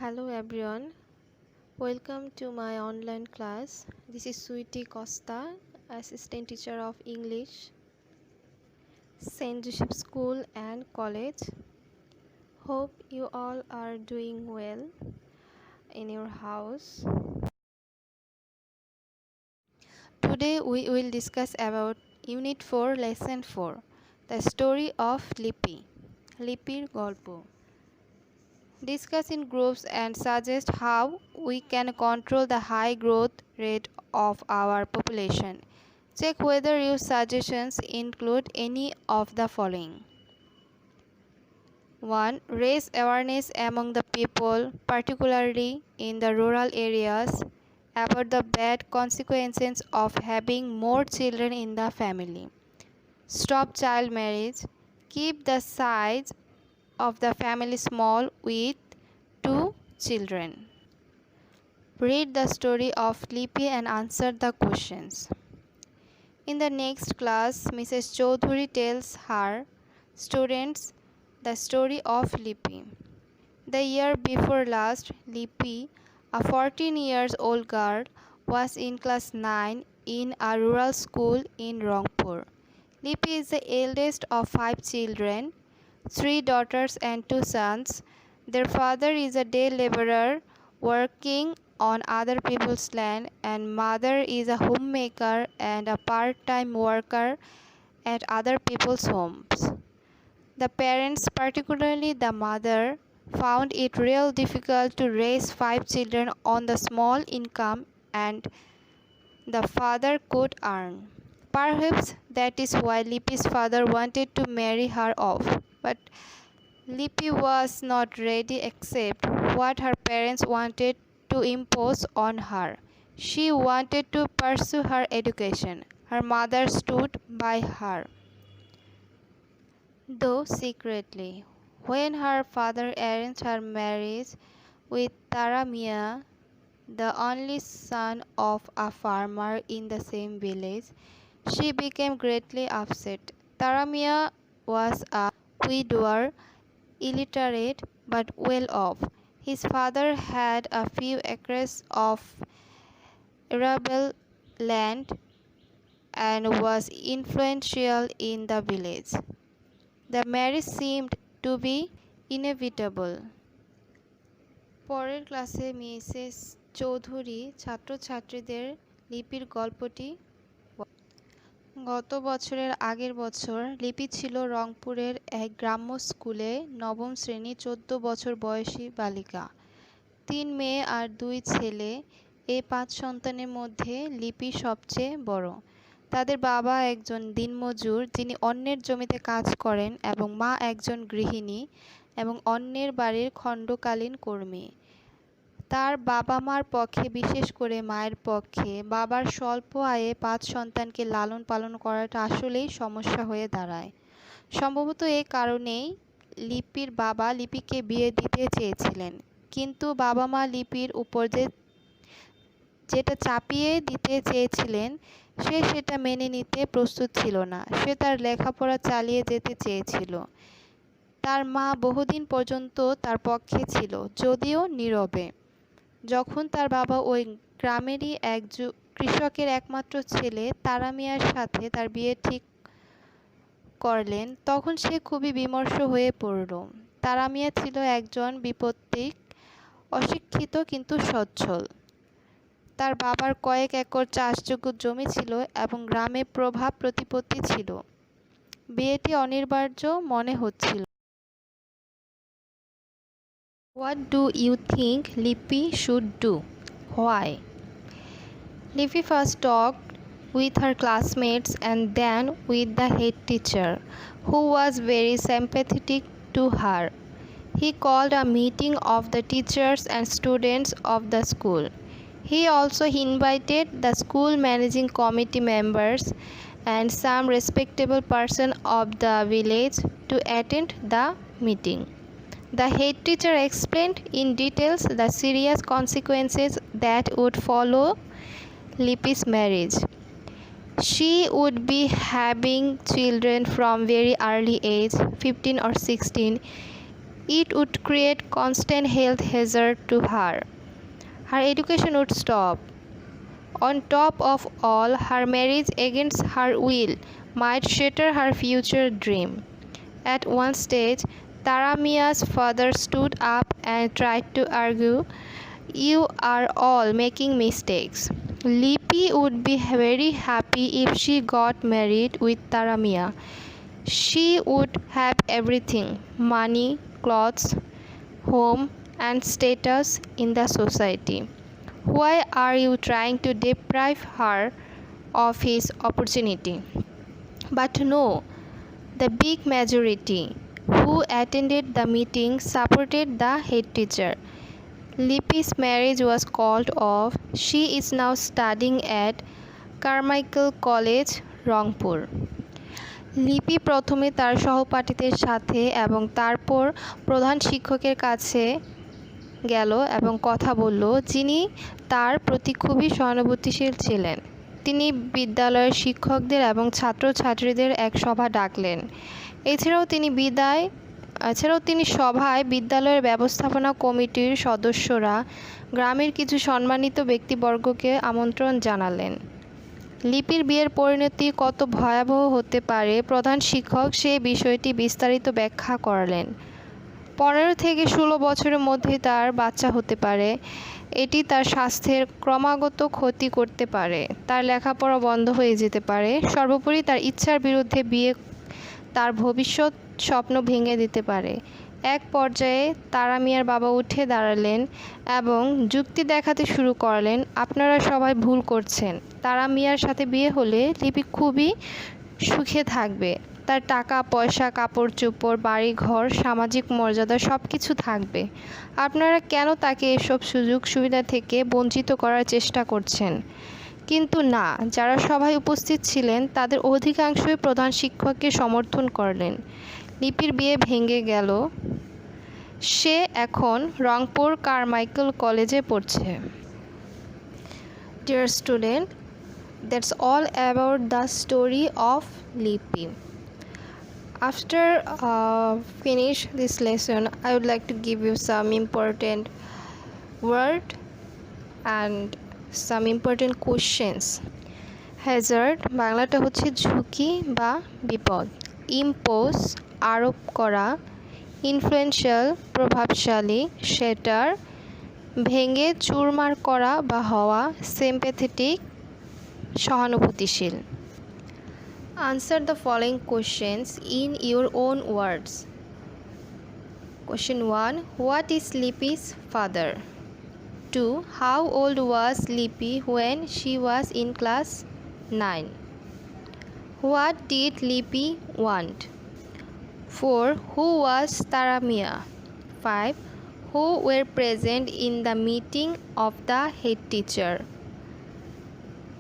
Hello everyone, welcome to my online class. This is Sweetie Costa, Assistant Teacher of English, St. Joseph School and College. Hope you all are doing well in your house. Today we will discuss about Unit 4, Lesson 4, the story of Lippy, Lippyর গল্প. Discuss in groups and suggest how we can control the high growth rate of our population. Check whether your suggestions include any of the following. 1. Raise awareness among the people, particularly in the rural areas, about the bad consequences of having more children in the family. Stop child marriage. Keep the size of the family small with 2 children. Read the story of Lippy and answer the questions. In the next class, Mrs. Choudhury tells her students the story of Lippy. The year before last, Lippy, a 14 years old girl, was in class 9 in a rural school in Rangpur. Lippy is the eldest of 5 children, 3 daughters and 2 sons. Their father is a day laborer working on other people's land, and mother is a homemaker and a part-time worker at other people's homes. The parents, particularly the mother, found it real difficult to raise 5 children on the small income and the father could earn. Perhaps that is why Lippy's father wanted to marry her off, but Lippy was not ready to accept what her parents wanted to impose on her. She wanted to pursue her education. Her mother stood by her, though secretly. When her father arranged her marriage with Tara Mia, the only son of a farmer in the same village, she became greatly upset. Tara Mia was a widower, illiterate but well off. His father had a few acres of arable land and was influential in the village. The marriage seemed to be inevitable. পরের ক্লাসে Mrs Chowdhury ছাত্রছাত্রীদের লিপির গল্পটি গত বছরের আগের বছর লিপি ছিল রংপুরের এক গ্রাম্য স্কুলে নবম শ্রেণী 14 বছর বয়সী বালিকা। 3 মেয়ে আর 2 ছেলে। এই 5 সন্তানের মধ্যে লিপি সবচেয়ে বড়। তাদের বাবা একজন দিনমজুর যিনি অন্যের জমিতে কাজ করেন এবং মা একজন গৃহিণী এবং অন্যের বাড়ির খণ্ডকালীন কর্মী। তার বাবা মার পক্ষে, বিশেষ করে মায়ের পক্ষে, বাবার স্বল্প আয়ে 5 সন্তানকে লালন পালন করাটা আসলেই সমস্যা হয়ে দাঁড়ায়। সম্ভবত এই কারণেই লিপির বাবা লিপিকে বিয়ে দিতে চেয়েছিলেন, কিন্তু বাবা মা লিপির উপর যেটা চাপিয়ে দিতে চেয়েছিলেন সে সেটা মেনে নিতে প্রস্তুত ছিল না। সে তার লেখাপড়া চালিয়ে যেতে চেয়েছিল। তার মা বহুদিন পর্যন্ত তার পক্ষে ছিল, যদিও নীরবে। যখন তার বাবা ওই গ্রামেরই এক কৃষকের একমাত্র ছেলে তারা মিয়ার সাথে তার বিয়ে ঠিক করলেন, তখন সে খুবই বিমর্ষ হয়ে পড়ল। তারা মিয়া ছিল একজন বিপত্তিক, অশিক্ষিত কিন্তু সচ্ছল। তার বাবার কয়েক একর চাষযোগ্য জমি ছিল এবং গ্রামে প্রভাব প্রতিপত্তি ছিল। বিয়েটি অনিবার্য মনে হচ্ছিল। What do you think Lippy should do? Why? Lippy first talked with her classmates and then with the head teacher, who was very sympathetic to her. He called a meeting of the teachers and students of the school. He also invited the school managing committee members and some respectable person of the village to attend the meeting. The head teacher explained in details the serious consequences that would follow Lippy's marriage. She would be having children from very early age, 15 or 16. It would create constant health hazard to her. Her education would stop. On top of all, her marriage against her will might shatter her future dream. At one stage, Taramia's father stood up and tried to argue, "You are all making mistakes." Lippy would be very happy if she got married with Taramia. She would have everything: money, clothes, home, and status in the society. Why are you trying to deprive her of his opportunity? But no, the big majority who attended the meeting supported the head teacher. Lippy's marriage was called off. She is now studying at Carmichael College, Rangpur. লিপি প্রথমে তার সহপাঠীদের সাথে এবং তারপর প্রধান শিক্ষকের কাছে গেল এবং কথা বলল, যিনি তার প্রতি খুবই সহানুভূতিশীল ছিলেন। তিনি বিদ্যালয়ের শিক্ষকদের এবং ছাত্রছাত্রীদের এক সভা ডাকলেন। এছাড়াও তিনি সভায় বিদ্যালয়ের ব্যবস্থাপনা কমিটির সদস্যরা, গ্রামের কিছু সম্মানিত ব্যক্তিবর্গকে আমন্ত্রণ জানালেন। লিপির বিয়ের পরিণতি কত ভয়াবহ হতে পারে, প্রধান শিক্ষক সে বিষয়টি বিস্তারিত ব্যাখ্যা করলেন। 15 থেকে 16 বছরের মধ্যে তার বাচ্চা হতে পারে। এটি তার স্বাস্থ্যের ক্রমাগত ক্ষতি করতে পারে, তার লেখাপড়া বন্ধ হয়ে যেতে পারে, সর্বোপরি তার ইচ্ছার বিরুদ্ধে বিয়ে তার ভবিষ্যৎ স্বপ্ন ভেঙে দিতে পারে। এক পর্যায়ে তারামিয়ার বাবা উঠে দাঁড়ালেন এবং যুক্তি দেখাতে শুরু করলেন, "আপনারা সবাই ভুল করছেন। তারামিয়ার সাথে বিয়ে হলে লিপি খুবই সুখে থাকবে। তার টাকা পয়সা, কাপড় চোপড়, বাড়ি ঘর, সামাজিক মর্যাদা সব কিছু থাকবে। আপনারা কেন তাকে এসব সুযোগ সুবিধা থেকে বঞ্চিত করার চেষ্টা করছেন?" কিন্তু না, যারা সভায় উপস্থিত ছিলেন তাদের অধিকাংশই প্রধান শিক্ষককে সমর্থন করলেন। লিপির বিয়ে ভেঙে গেল। সে এখন রংপুর কারমাইকেল কলেজে পড়ছে। Dear student, that's all about the story of Lipi. After finish this lesson, I would like to give you some important word and some important questions. Hazard বাংলাটা হচ্ছে ঝুঁকি বা বিপদ। ইম্পোজ আরোপ করা। ইনফ্লুয়েন্সিয়াল প্রভাবশালী। শেটার ভেঙে চুরমার করা বা হওয়া। সিম্প্যাথেটিক সহানুভূতিশীল। Answer the following questions in your own words. Question 1. What is Lipi's father? 2. How old was Lipi when she was in class 9? What did Lipi want? 4. Who was Taramia? 5. Who were present in the meeting of the head teacher?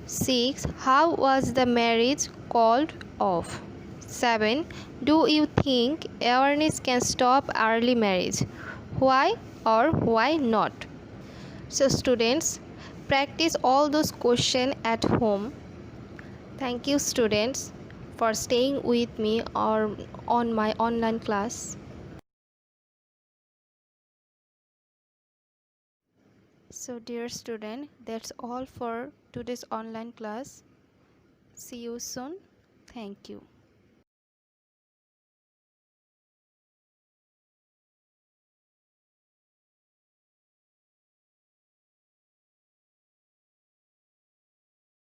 6. How was the marriage called off? 7. Do you think awareness can stop early marriage? Why or why not? So students, practice all those questions at home. Thank you students for staying with me or on my online class. So dear student, that's all for today's online class. See you soon. Thank you.